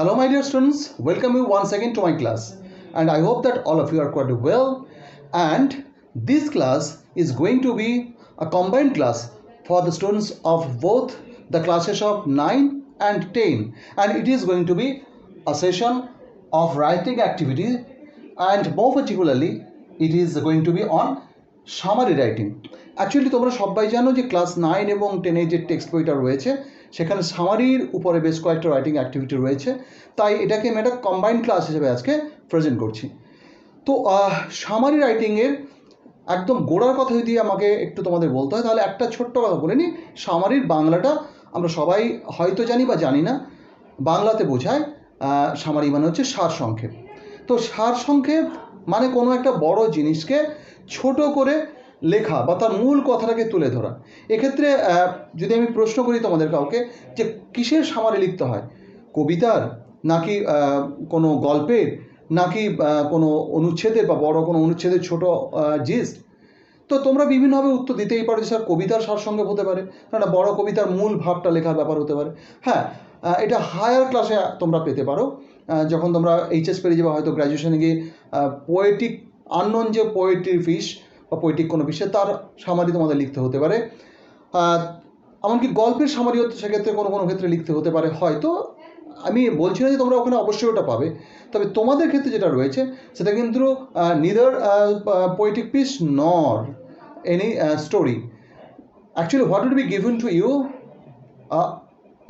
Hello my dear students, welcome you once again to my class and I hope that all of you are quite well, and this class is going to be a combined class for the students of both the classes of 9 and 10, and it is going to be a session of writing activity, and more particularly it is going to be on summary writing. Actually তোমরা সবাই জানো যে class 9 এবং 10 এর যে text বইটা রয়েছে সেখানে সামারির উপরে বেশ কয়েকটা রাইটিং অ্যাক্টিভিটি রয়েছে, তাই এটাকে আমি একটা কম্বাইন্ড ক্লাস হিসেবে আজকে প্রেজেন্ট করছি। তো সামারি রাইটিংয়ের একদম গোড়ার কথা যদি আমাকে একটু তোমাদের বলতে হয় তাহলে একটা ছোট্ট কথা বলে নিই। সামারির বাংলাটা আমরা সবাই হয়তো জানি বা জানি না। বাংলাতে বোঝায় সামারি মানে হচ্ছে সারসংক্ষেপ। তো সারসংক্ষেপ মানে কোনো একটা বড় জিনিসকে ছোট করে লেখা বা তার মূল কথাটাকে তুলে ধরা। এক্ষেত্রে যদি আমি প্রশ্ন করি তোমাদের কাউকে যে কিসের সামারি লিখতে হয়, কবিতার নাকি কোনো গল্পের নাকি কোনো অনুচ্ছেদের বা বড় কোনো অনুচ্ছেদের ছোট জিস্ট, তো তোমরা বিভিন্নভাবে উত্তর দিতেই পারো যে স্যার কবিতার সারসংক্ষেপ হতে পারে, একটা বড় কবিতার মূল ভাবটা লেখার ব্যাপার হতে পারে। হ্যাঁ, এটা হায়ার ক্লাসে তোমরা পেতে পারো, যখন তোমরা এইচএস পেরিয়ে যাবে, হয়তো গ্র্যাজুয়েশনে গিয়ে পোয়েটিক আননোন যে পোয়েট্রি ফিস বা পোয়েটিক কোনো বিষয় তার সামারি তোমাদের লিখতে হতে পারে। এমনকি গল্পের সামারিও সেক্ষেত্রে কোনো কোনো ক্ষেত্রে লিখতে হতে পারে। হয়তো আমি বলছি না যে তোমরা ওখানে অবশ্যই ওটা পাবে, তবে তোমাদের ক্ষেত্রে যেটা রয়েছে সেটা কিন্তু neither poetic piece nor any story. Actually what would be given to you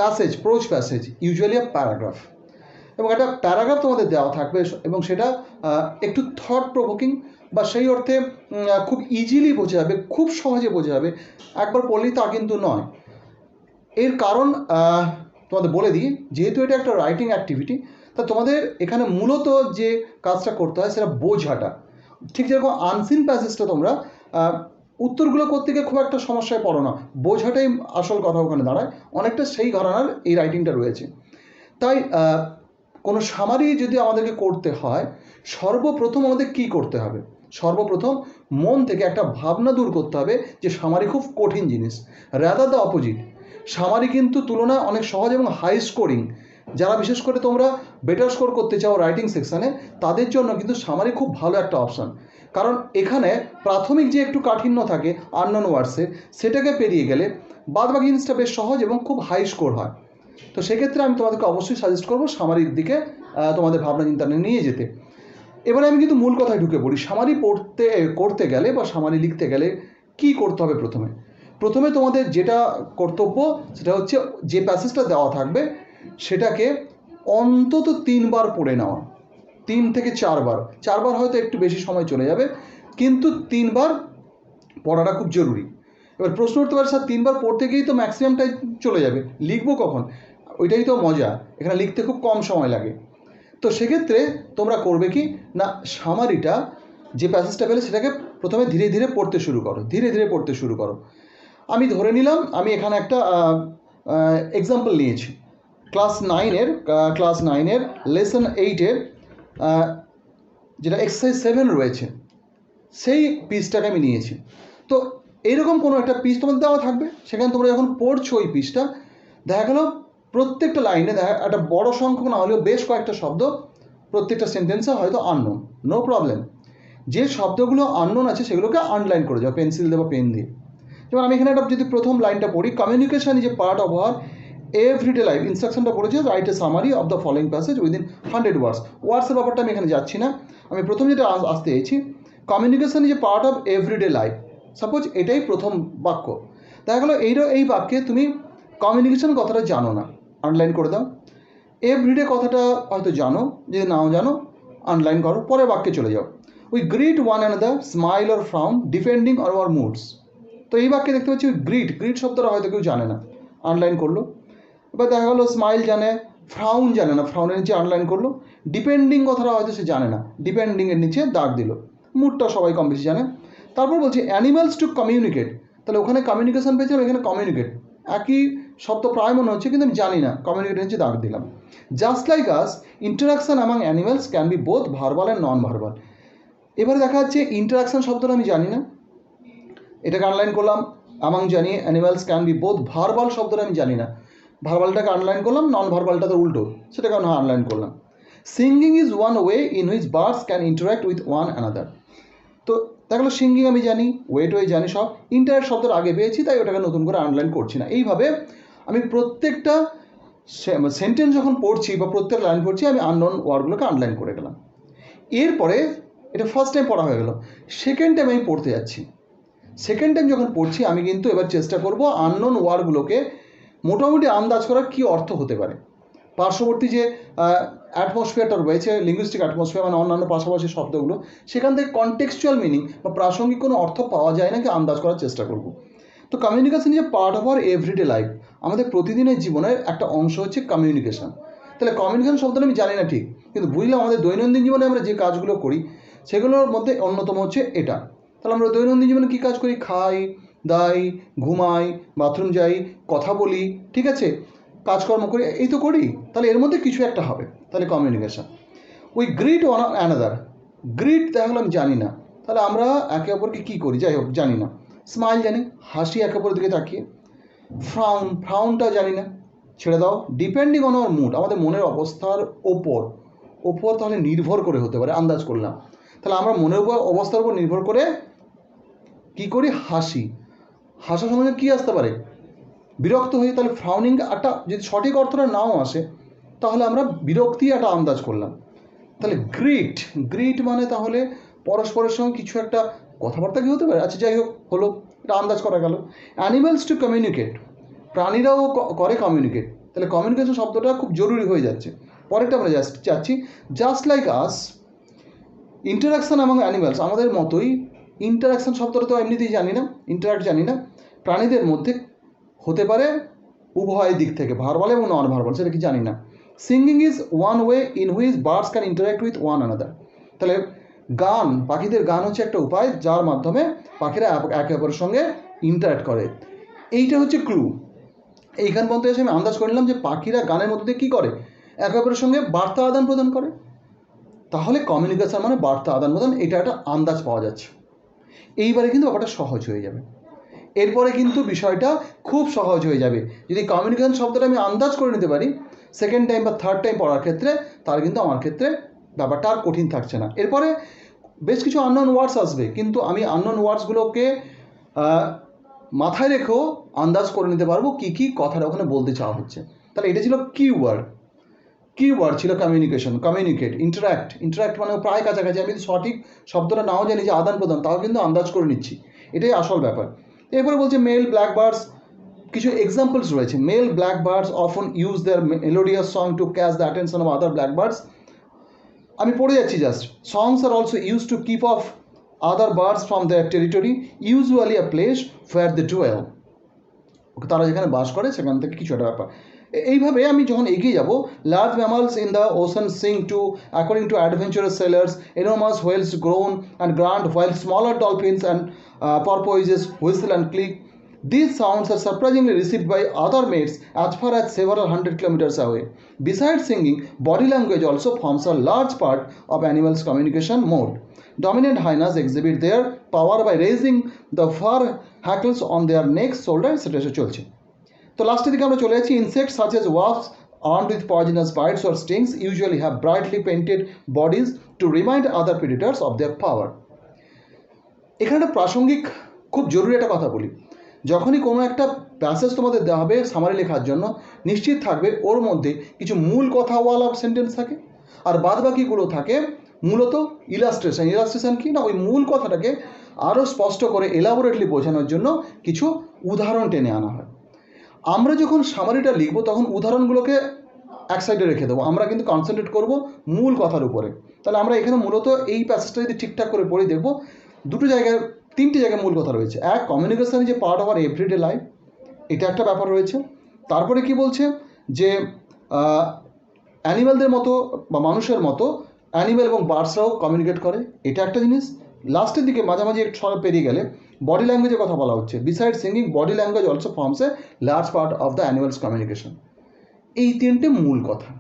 passage, prose passage, usually a paragraph, এবং একটা প্যারাগ্রাফ তোমাদের দেওয়া থাকবে এবং সেটা একটু থট প্রভোকিং বা সেই অর্থে খুব ইজিলি বোঝা যাবে, খুব সহজে বোঝা যাবে, একবার পড়লেই তা কিন্তু নয়। এর কারণ তোমাদের বলে দিই, যেহেতু এটা একটা রাইটিং অ্যাক্টিভিটি, তা তোমাদের এখানে মূলত যে কাজটা করতে হয় সেটা বোঝাটা। ঠিক যেরকম আনসিন প্যাসেজটা তোমরা উত্তরগুলো করতে গিয়ে খুব একটা সমস্যায় পড়ো না, বোঝাটাই আসল কথা ওখানে দাঁড়ায়, অনেকটা সেই ঘরানার এই রাইটিংটা রয়েছে। তাই কোনো সামারি যদি আমাদেরকে করতে হয়, সর্বপ্রথম আমাদের কি করতে হবে? সর্বপ্রথম মন থেকে একটা ভাবনা দূর করতে হবে যে সামারি খুব কঠিন জিনিস। রাদার দ্য অপোজিট, সামারি কিন্তু তুলনায় অনেক সহজ এবং হাই স্কোরিং। যারা বিশেষ করে তোমরা বেটার স্কোর করতে চাও রাইটিং সেকশানে, তাদের জন্য কিন্তু সামারি খুব ভালো একটা অপশান। কারণ এখানে প্রাথমিক যে একটু কাঠিন্য থাকে আননোন ওয়ার্ডসের, সেটাকে পেরিয়ে গেলে বাদবাকি জিনিসটা বেশ সহজ এবং খুব হাই স্কোর হয়। তো সেক্ষেত্রে আমি তোমাদেরকে অবশ্যই সাজেস্ট করবো সামারির দিকে তোমাদের ভাবনা চিন্তা নিয়ে যেতে। এবারে আমি কিন্তু মূল কথায় ঢুকে পড়ি। সামারি করতে গেলে বা সামারি লিখতে গেলে কি করতে হবে? প্রথমে তোমাদের যেটা কর্তব্য সেটা হচ্ছে যে প্যাসেজটা দেওয়া থাকবে সেটাকে অন্তত 3 বার পড়ে নেওয়া, 3 থেকে 4 বার। 4 বার হয়তো একটু বেশি সময় চলে যাবে, কিন্তু 3 বার পড়াটা খুব জরুরি। এবার প্রশ্ন উঠতে পারে স্যার 3 বার পড়তে গিয়েই তো ম্যাক্সিমাম টাইম চলে যাবে, লিখবো কখন? ওইটাই তো মজা, এখানে লিখতে খুব কম সময় লাগে। তো সেক্ষেত্রে তোমরা করবে কি না, সামারিটা যে প্যাসেজটা পেলে সেটাকে প্রথমে ধীরে ধীরে পড়তে শুরু করো। আমি ধরে নিলাম আমি এখানে একটা এক্সাম্পল নিয়েছি। ক্লাস 9-এর লেসন 8-এর যেটা এক্সারসাইজ 7 রয়েছে সেই পিসটাকে আমি নিয়েছি। তো এইরকম কোনো একটা পিস তোমাদের দেওয়া থাকবে, সেখানে তোমরা যখন পড়ছো ওই পিসটা, দেখা গেল প্রত্যেকটা লাইনে একটা বড় সংখ্যক না হলেও বেশ কয়েকটা শব্দ প্রত্যেকটা সেন্টেন্সে হয়তো আননোন। নো প্রবলেম, যে শব্দগুলো আননোন আছে সেগুলোকে আন্ডারলাইন করে যাও পেন্সিল দিয়ে বা পেন দিয়ে। যেমন আমি এখানে একটা যদি প্রথম লাইনটা পড়ি, communication is a part of our everyday life. ইনস্ট্রাকশনটা পড়েছে write a summary of the following passage within 100 words. ওয়ার্ডসের ব্যাপারটা আমি এখানে যাচ্ছি না, আমি প্রথম যেটা আসতে চাইছি, communication is a part of everyday life. Suppose এটাই প্রথম বাক্য, দেখা গেলো এই বাক্যে তুমি কমিউনিকেশন কথাটা জানো না, আন্ডারলাইন করে দাও। এভরিডে কথাটা হয়তো জানো, যদি নাও জানো আন্ডারলাইন করো, পরের বাক্যে চলে যাও। We greet one another, smile or frown depending on our moods. তো এই বাক্যে দেখতে পাচ্ছি গ্রিট শব্দটা হয়তো কেউ জানে না, আন্ডারলাইন করলো। এবার দেখা গেলো স্মাইল জানে, ফ্রাউন জানে না, ফ্রাউনের নিচে আন্ডারলাইন করলো। ডিপেন্ডিং কথাটা হয়তো সে জানে না, ডিপেন্ডিংয়ের নিচে দাগ দিল। মুডটা সবাই কম বেশি জানে। তারপর বলছি অ্যানিমালস টু কমিউনিকেট, তাহলে ওখানে কমিউনিকেশন পেয়েছিলাম, এখানে কমিউনিকেট, একই শব্দ প্রায় মনে হচ্ছে কিন্তু আমি জানি না, কমিউনিকেটের নিচে দাগ দিলাম। Just like us interaction among animals can be both verbal and non verbal. এবারে দেখা যাচ্ছে ইন্টারাকশন শব্দটা আমি জানি না, এটাকে আন্ডারলাইন করলাম। অ্যামাং জানি, animals can be both verbal শব্দটা আমি জানি না, ভার্বালটাকে আন্ডারলাইন করলাম, নন ভার্বালটা তো উল্টো, সেটাকে আমি আন্ডারলাইন করলাম। Singing is one way in which birds can interact with one another. তো দেখলো সিঙ্গিং আমি জানি, ওয়েট ওয়ে জানি, সব ইন্টারাক্ট শব্দটা আগে পেয়েছি, তাই ওটাকে নতুন করে আন্ডারলাইন করছি না। এইভাবে আমি প্রত্যেকটা সেন্টেন্স যখন পড়ছি বা প্রত্যেক লাইন পড়ছি আমি আননোন ওয়ার্ডগুলোকে আন্ডারলাইন করে গেলাম। এরপরে এটা ফার্স্ট টাইম পড়া হয়ে গেল, সেকেন্ড টাইম আমি পড়তে যাচ্ছি। সেকেন্ড টাইম যখন পড়ছি আমি কিন্তু এবার চেষ্টা করব আননোন ওয়ার্ডগুলোকে মোটামুটি আন্দাজ করার কী অর্থ হতে পারে। পার্শ্ববর্তী যে অ্যাটমসফিয়ারটা রয়েছে, লিঙ্গুইস্টিক অ্যাটমসফিয়ার, মানে অন্যান্য পাশাপাশি শব্দগুলো, সেখান থেকে কনটেক্সচুয়াল মিনিং বা প্রাসঙ্গিক কোনো অর্থ পাওয়া যায় নাকি আন্দাজ করার চেষ্টা করব। তো কমিউনিকেশন যে part of our everyday life, আমাদের প্রতিদিনের জীবনের একটা অংশ হচ্ছে কমিউনিকেশন। তাহলে কমিউনিকেশন শব্দটা আমি জানি না ঠিক, কিন্তু বুঝলাম আমাদের দৈনন্দিন জীবনে আমরা যে কাজগুলো করি সেগুলোর মধ্যে অন্যতম হচ্ছে এটা। তাহলে আমরা দৈনন্দিন জীবনে কী কাজ করি? খাই, দাই, ঘুমাই, বাথরুম যাই, কথা বলি, ঠিক আছে, কাজকর্ম করি, এই তো করি। তাহলে এর মধ্যে কিছু একটা হবে, তাহলে communication. We greet one another, greet দেখা গেলো আমি জানি না, তাহলে আমরা একে অপরকে কী করি? যাই হোক, জানি না। স্মাইল জানি, হাসি একে অপরের দিকে তাকিয়ে। ফ্রাউন, ফ্রাউনটা জানি না, ছেড়ে দাও। ডিপেন্ডিং অন আওয়ার মুড, আমাদের মনের অবস্থার ওপর তাহলে নির্ভর করে হতে পারে, আন্দাজ করলাম। তাহলে আমরা মনের অবস্থার উপর নির্ভর করে কী করি? হাসি। হাসার সময় কী আসতে পারে? বিরক্ত হয়ে, তাহলে ফ্রাউনিং একটা যদি সঠিক অর্থটা নাও আসে তাহলে আমরা বিরক্তি একটা আন্দাজ করলাম। তাহলে গ্রিট, গ্রিট মানে তাহলে পরস্পরের সঙ্গে কিছু একটা কথাবার্তা কি হতে পারে? আচ্ছা যাই হোক, হলো, এটা আন্দাজ করা গেল। অ্যানিমেলস টু কমিউনিকেট, প্রাণীরাও করে কমিউনিকেট, তাহলে কমিউনিকেশন শব্দটা খুব জরুরি হয়ে যাচ্ছে। পরেরটা আমরা যাচ্ছি, জাস্ট লাইক আস, ইন্টারাকশান অ্যামং অ্যানিমেলস, আমাদের মতোই। ইন্টারাকশান শব্দটা তো এমনিতেই জানি না, ইন্টারাক্ট জানি না। প্রাণীদের মধ্যে হতে পারে উভয় দিক থেকে, ভার্বাল এবং নন ভার্বাল, সেটা কি জানি না। Singing is one way in which birds can interact with one another, তাহলে গান, পাখিদের গান হচ্ছে একটা উপায় যার মাধ্যমে পাখিরা একে অপরের সঙ্গে ইন্টারাক্ট করে। এইটা হচ্ছে ক্লু। এইখান পর্যন্ত এসে আমি আন্দাজ করে নিলাম যে পাখিরা গানের মধ্যে দিয়ে কী করে? একে অপরের সঙ্গে বার্তা আদান প্রদান করে। তাহলে কমিউনিকেশন মানে বার্তা আদান প্রদান, এটা একটা আন্দাজ পাওয়া যাচ্ছে। এইবারে কিন্তু ব্যাপারটা সহজ হয়ে যাবে। এরপরে কিন্তু বিষয়টা খুব সহজ হয়ে যাবে যদি কমিউনিকেশন শব্দটা আমি আন্দাজ করে নিতে পারি সেকেন্ড টাইম বা থার্ড টাইম পড়ার ক্ষেত্রে, তার কিন্তু আমার ক্ষেত্রে ব্যাপারটা আর কঠিন থাকছে না। এরপরে বেশ কিছু আননোন ওয়ার্ডস আসবে, কিন্তু আমি আননোন ওয়ার্ডসগুলোকে মাথায় রেখেও আন্দাজ করে নিতে পারবো কী কী কথাটা ওখানে বলতে চাওয়া হচ্ছে। তাহলে এটা ছিল কিওয়ার্ড ছিল কমিউনিকেশন, কমিউনিকেট, ইন্টারাক্ট মানে প্রায় কাছাকাছি। আমি যদি সঠিক শব্দটা নাও জানি যে আদান প্রদান, তাও কিন্তু আন্দাজ করে নিচ্ছি, এটাই আসল ব্যাপার। এরপরে বলছে মেল ব্ল্যাক বার্ডস, কিছু এক্সাম্পলস রয়েছে। Male black birds often use their melodious song to catch the attention of other black birds. আমি পড়ে যাচ্ছি just. Songs are also use to keep off other birds from their territory, usually a place where they dwell, তারা যেখানে বাস করে সেখান থেকে কিছু একটা ব্যাপার। এইভাবে আমি যখন এগিয়ে যাব, large mammals in the ocean sing to according to adventurous sailors, enormous whales groan and grunt, while smaller dolphins and porpoises whistle and click. These sounds are surprisingly received by other mates as far as several hundred kilometers away. Besides singing, body language also forms a large part of animals' communication mode. Dominant hyenas exhibit their power by raising the fur hackles on their necks, shoulders, etc. চলছে। তো লাস্টের দিকে আমরা চলে যাচ্ছি। Insects such as wasps armed with poisonous bites or stings usually have brightly painted bodies to remind other predators of their power. এখানে একটা প্রাসঙ্গিক খুব জরুরি একটা কথা বলি। যখনই কোনো একটা প্যাসেজ তোমাদের দেওয়া হবে সামারি লেখার জন্য, নিশ্চিত থাকবে ওর মধ্যে কিছু মূল কথাওয়ালা সেন্টেন্স থাকে, আর বাদ বাকিগুলো থাকে মূলত ইলাস্ট্রেশন। ইলাস্ট্রেশন কি না, ওই মূল কথাটাকে আরও স্পষ্ট করে এলাবোরেটলি বোঝানোর জন্য কিছু উদাহরণ টেনে আনা হয়। আমরা যখন সামারিটা লিখবো তখন উদাহরণগুলোকে এক সাইডে রেখে দেবো, আমরা কিন্তু কনসেন্ট্রেট করব মূল কথার উপরে। তাহলে আমরা এখানে মূলত এই প্যাসেজটা যদি ঠিকঠাক করে পড়ে দেখবো, তিনটে জায়গায় মূল কথা রয়েছে। এক, কমিউনিকেশন যে part of our everyday life, এটা একটা ব্যাপার রয়েছে। তারপরে কি বলছে যে অ্যানিম্যালদের মতো বা মানুষের মতো অ্যানিম্যাল এবং বার্ডসরাও কমিউনিকেট করে, এটা একটা জিনিস। লাস্টের দিকে মাঝামাঝি একটু সব পেরিয়ে গেলে বডি ল্যাঙ্গুয়েজের কথা বলা হচ্ছে। Beside singing, body language also forms a large part of the animals communication. এই তিনটে মূল কথা,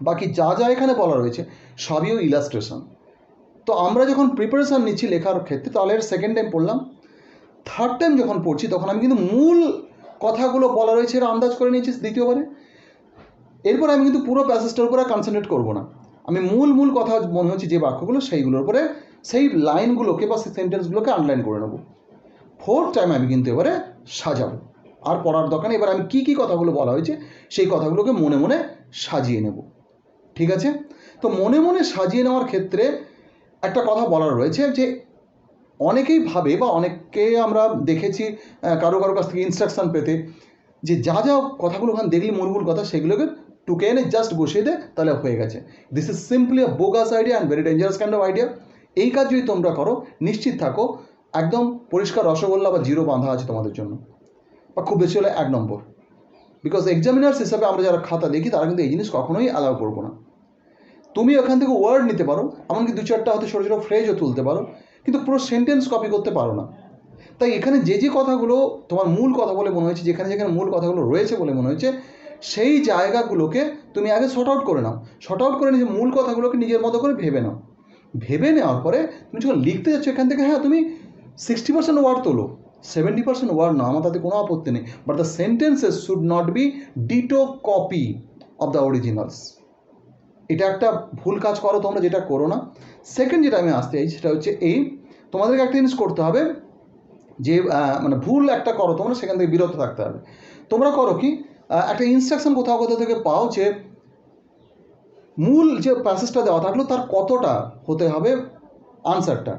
বাকি যা যা এখানে বলা রয়েছে সবই ইলাস্ট্রেশন। তো আমরা যখন প্রিপারেশান নিচ্ছি লেখার ক্ষেত্রে, তাহলে সেকেন্ড টাইম পড়লাম, থার্ড টাইম যখন পড়ছি তখন আমি কিন্তু মূল কথাগুলো বলা রয়েছে এরা আন্দাজ করে নিয়েছিস দ্বিতীয়বারে। এরপর আমি কিন্তু পুরো প্যাসেজটার উপরে কনসেন্ট্রেট করবো না, আমি মূল কথা মনে হচ্ছে যে বাক্যগুলো সেইগুলোর উপরে সেই লাইনগুলোকে বা সেই সেন্টেন্সগুলোকে আন্ডারলাইন করে নেবো। ফোর্থ টাইম আমি কিন্তু এবারে সাজাবো, আর পড়ার দরকার নেই। এবার আমি কী কথাগুলো বলা হয়েছে সেই কথাগুলোকে মনে মনে সাজিয়ে নেব। ঠিক আছে? তো মনে মনে সাজিয়ে নেওয়ার ক্ষেত্রে একটা কথা বলার রয়েছে যে অনেকেই ভাবে বা অনেককে আমরা দেখেছি কারো কাছ থেকে ইনস্ট্রাকশান পেতে যে যা কথাগুলো ওখানে দেখলি মূল কথা সেগুলোকে টুকে এনে জাস্ট বসিয়ে দে, তাহলে হয়ে গেছে। This is simply a bogus idea and very dangerous kind of idea. এই কাজ যদি তোমরা করো নিশ্চিত থাকো একদম পরিষ্কার রসগোল্লা বা জিরো বাঁধা আছে তোমাদের জন্য, বা খুব বেশি হলে 1 নম্বর। বিকজ এক্সামিনার্স হিসাবে আমরা যারা খাতা দেখি তারা কিন্তু এই জিনিস কখনোই অ্যালাউ করবো না। তুমি ওখান থেকে ওয়ার্ড নিতে পারো, এমনকি 2-4টা হয়তো ছোটো ছোটো ফ্রেজও তুলতে পারো, কিন্তু পুরো সেন্টেন্স কপি করতে পারো না। তাই এখানে যে কথাগুলো তোমার মূল কথা বলে মনে হয়েছে, যেখানে মূল কথাগুলো রয়েছে বলে মনে হয়েছে, সেই জায়গাগুলোকে তুমি আগে শর্ট আউট করে নাও। শর্ট আউট করে নিয়ে মূল কথাগুলোকে নিজের মতো করে ভেবে নাও। ভেবে নেওয়ার পরে তুমি যখন লিখতে যাচ্ছ এখান থেকে, হ্যাঁ তুমি 60% ওয়ার্ড তোলো, 70% ওয়ার্ড না, আমার তাতে কোনো আপত্তি নেই, but the sentences should not be ditto copy of the originals. এটা একটা ভুল কাজ করো তোমরা, যেটা করো না। সেকেন্ড যেটা আমি আসতে চাই সেটা হচ্ছে এই, তোমাদেরকে একটা জিনিস করতে হবে যে মানে ভুল একটা করো তোমরা, সেখান থেকে বিরত থাকতে হবে। তোমরা করো কি, একটা ইনস্ট্রাকশন কোথাও থেকে পাও যে মূল যে প্যাসেজটা দেওয়া থাকলো তার কতটা হতে হবে আনসারটা,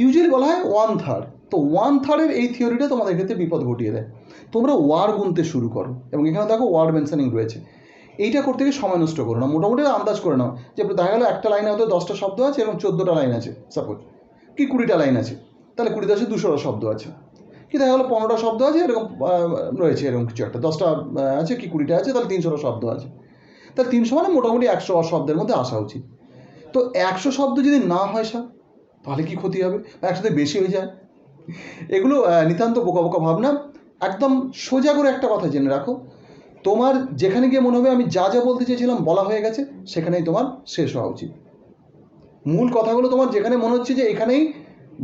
ইউজুয়ালি বলা হয় 1/3। তো 1/3 এই থিওরিটা তোমাদের ক্ষেত্রে বিপদ ঘটিয়ে দেয়। তোমরা ওয়ার্ড গুনতে শুরু করো, এবং এখানে দেখো ওয়ার্ড মেনশনিং রয়েছে। এইটা করতে গিয়ে সময় নষ্ট করো না, মোটামুটি আন্দাজ করে নাও যে দেখা গেলো একটা লাইনে হয়তো 10টা শব্দ আছে এবং 14টা লাইন আছে সাপোজ, কি 20টা লাইন আছে, তাহলে 20 10 200টা শব্দ আছে। কি দেখা গেলো 15টা শব্দ আছে এরকম রয়েছে, এরকম কিছু একটা 10টা আছে কি 20টা আছে, তাহলে 300টা শব্দ আছে। তাহলে 300 মানে মোটামুটি 100 শব্দের মধ্যে আসা উচিত। তো 100 শব্দ যদি না হয় স্যার, তাহলে কি ক্ষতি হবে, 100 বেশি হয়ে যায়। এগুলো নিতান্ত বোকা ভাবনা। একদম সোজা করে একটা কথা জেনে রাখো, তোমার যেখানে গিয়ে মনে হবে আমি যা বলতে চেয়েছিলাম বলা হয়ে গেছে, সেখানেই তোমার শেষ হওয়া উচিত। মূল কথাগুলো তোমার যেখানে মনে হচ্ছে যে এখানেই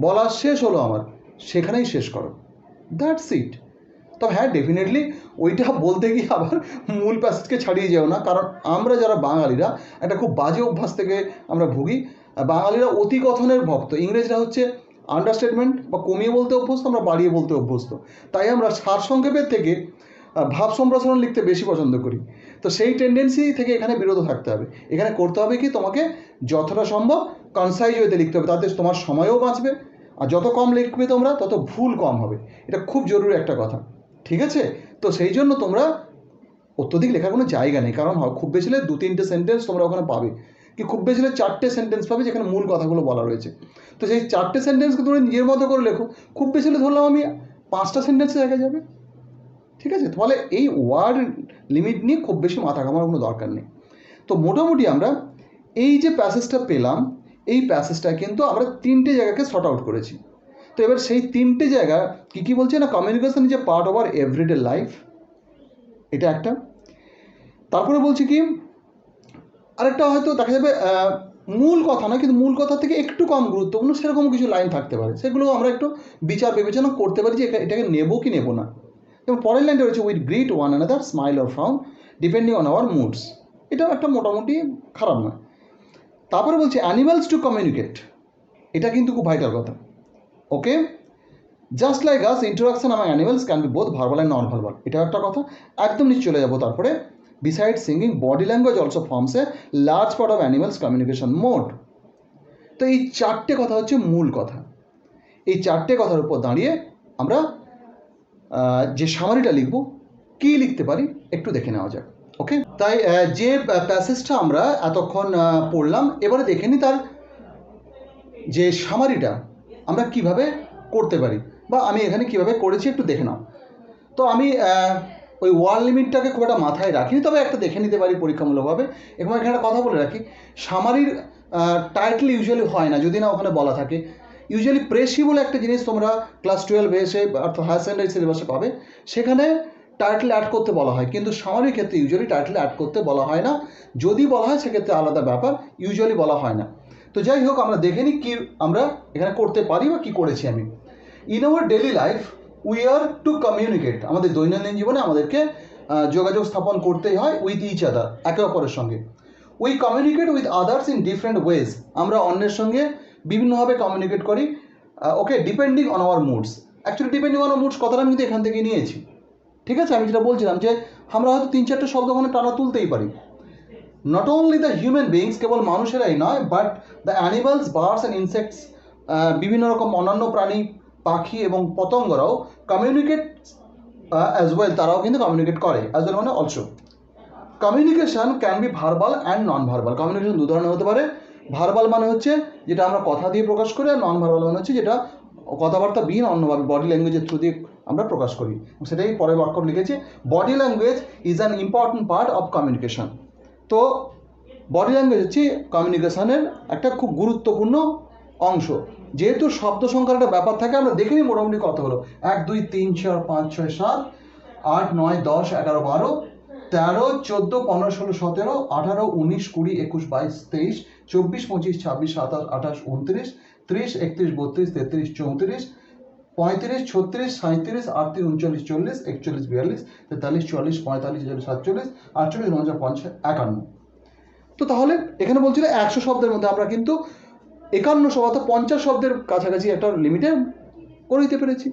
বলা শেষ হলো আমার, সেখানেই শেষ করো, দ্যাটস ইট। তবে হ্যাঁ, ডেফিনেটলি ওইটা বলতে গিয়ে আবার মূল প্যাসেজকে ছাড়িয়ে যাও না, কারণ আমরা যারা বাঙালিরা একটা খুব বাজে অভ্যাস থেকে আমরা ভুগি। বাঙালিরা অতিকথনের ভক্ত, ইংরেজরা হচ্ছে আন্ডারস্টেটমেন্ট বা কমিয়ে বলতে অভ্যস্ত, আমরা বাড়িয়ে বলতে অভ্যস্ত। তাই আমরা সারসংক্ষেপের থেকে ভাব সম্প্রসারণ লিখতে বেশি পছন্দ করি। তো সেই টেন্ডেন্সি থেকে এখানে বিরত থাকতে হবে। এখানে করতে হবে কি, তোমাকে যতটা সম্ভব কনসাইজ ওয়েতে লিখতে হবে, তাতে তোমার সময়ও বাঁচবে, আর যত কম লিখবে তোমরা তত ভুল কম হবে। এটা খুব জরুরি একটা কথা, ঠিক আছে? তো সেই জন্য তোমরা অত্যধিক লেখার কোনো জায়গা নেই, কারণ খুব বেশি হলে 2-3টে সেন্টেন্স তোমরা ওখানে পাবে, কি খুব বেশি হলে 4টে সেন্টেন্স পাবে যেখানে মূল কথাগুলো বলা রয়েছে। তো সেই 4টে সেন্টেন্সকে তোমরা নিজের মতো করে লেখো, খুব বেশি হলে ধরলাম আমি 5টা সেন্টেন্সে জায়গা যাবে, ঠিক আছে? তাহলে এই ওয়ার্ড লিমিট নিয়ে খুব বেশি মাথা ঘামার কোনো দরকার নেই। তো মোটামুটি আমরা এই যে প্যাসেজটা পেলাম, এই প্যাসেজটা কিন্তু আমরা 3টে জায়গাকে শর্ট আউট করেছি। তো এবার সেই 3টে জায়গা কী বলছে না, communication is a part of our everyday life, এটা একটা। তারপরে বলছি কি, আরেকটা হয়তো দেখা যাবে মূল কথা না, কিন্তু মূল কথা থেকে একটু কম গুরুত্বপূর্ণ সেরকম কিছু লাইন থাকতে পারে, সেগুলো আমরা একটু বিচার বিবেচনা করতে পারি যে এটাকে নেবো কি নেবো না। এবং পরের লাইনটা রয়েছে with greet one another smile or frown depending on our moods, এটাও একটা মোটামুটি খারাপ নয়। তারপরে বলছে অ্যানিমালস টু কমিউনিকেট, এটা কিন্তু খুব ভাইটাল কথা। Okay, just like us interaction among animals can be both verbal and non verbal, এটা একটা কথা। একদম নিচে চলে যাবো। তারপরে beside singing body language also forms a large part of animals communication mode. তো এই 4টে কথা হচ্ছে মূল কথা। এই 4টে কথার উপর দাঁড়িয়ে আমরা যে সামারিটা লিখব, কি লিখতে পারি একটু দেখে নেওয়া যাক। ওকে, তাই যে প্যাসেজটা আমরা এতক্ষণ পড়লাম, এবারে দেখে নিই তার যে সামারিটা আমরা কিভাবে করতে পারি, বা আমি এখানে কিভাবে করেছি একটু দেখে নাও। তো আমি ওই ওয়ার্ড লিমিটটাকে খুব একটা মাথায় রাখিনি, তবে একটা দেখে নিতে পারি পরীক্ষামূলকভাবে। এবং এখানে একটা কথা বলে রাখি, সামারির টাইটেল ইউজুয়ালি হয় না যদি না ওখানে বলা থাকে। ইউজুয়ালি প্রেসি বলে একটা জিনিস তোমরা ক্লাস 12 এসে অর্থাৎ হায়ার সেকেন্ডারি সিলেবাসে পাবে, সেখানে টাইটেল অ্যাড করতে বলা হয়, কিন্তু সামারির ক্ষেত্রে ইউজুয়ালি টাইটেল অ্যাড করতে বলা হয় না। যদি বলা হয় সেক্ষেত্রে আলাদা ব্যাপার, ইউজুয়ালি বলা হয় না। তো যাই হোক, আমরা দেখে নিই কী আমরা এখানে করতে পারি বা কী করেছি আমি। In our daily life we are to communicate, আমাদের দৈনন্দিন জীবনে আমাদেরকে যোগাযোগ স্থাপন করতেই হয় উইথ ইচ আদার, একে অপরের সঙ্গে। We communicate with others in different ways, আমরা অন্যের সঙ্গে বিভিন্নভাবে কমিউনিকেট করি। Okay, depending on our moods. Actually depending on our moods কথাটা আমি কিন্তু এখান থেকে নিয়েছি। ঠিক আছে, আমি যেটা বলছিলাম যে আমরা হয়তো 3-4টে শব্দ ওখানে টানা তুলতেই পারি। Not only the human beings, কেবল মানুষেরাই নয়, but the animals, birds and insects, বিভিন্ন রকম অন্যান্য প্রাণী, পাখি এবং পতঙ্গরাও কমিউনিকেট অ্যাজ ওয়েল, তারাও কিন্তু কমিউনিকেট করে। অ্যাজ ওয়েল মানে also. Communication can be verbal and non verbal. Communication দু ধরনের হতে পারে। ভার্বাল মানে হচ্ছে যেটা আমরা কথা দিয়ে প্রকাশ করি, আর নন ভার্বাল মানে হচ্ছে যেটা কথাবার্তা বিহীন অন্যভাবে বডি ল্যাঙ্গুয়েজের থ্রু দিয়ে আমরা প্রকাশ করি। সেটাই পরের বাক্য লিখেছি, body language is an important part of communication. তো বডি ল্যাঙ্গুয়েজ হচ্ছে কমিউনিকেশনের একটা খুব গুরুত্বপূর্ণ অংশ। যেহেতু শব্দ সংখ্যার একটা ব্যাপার থাকে, আমরা দেখে নিই মোটামুটি কত হলো। 1 2 3 4 5 6 7 8 9 10 11 12 13 14 15 16 17 18 19 20 21 22 23 24 25 26 27 28 29 30 31 32 33 34 35 36 37 38 39 40 41 42 43 44 45 46 47 48 49 50 51। তো তাহলে এখানে বলছিল 100 শব্দের মধ্যে আমরা কিন্তু 51 অর্থাৎ 50 শব্দের কাছাকাছি একটা লিমিটে করে দিতে পেরেছি।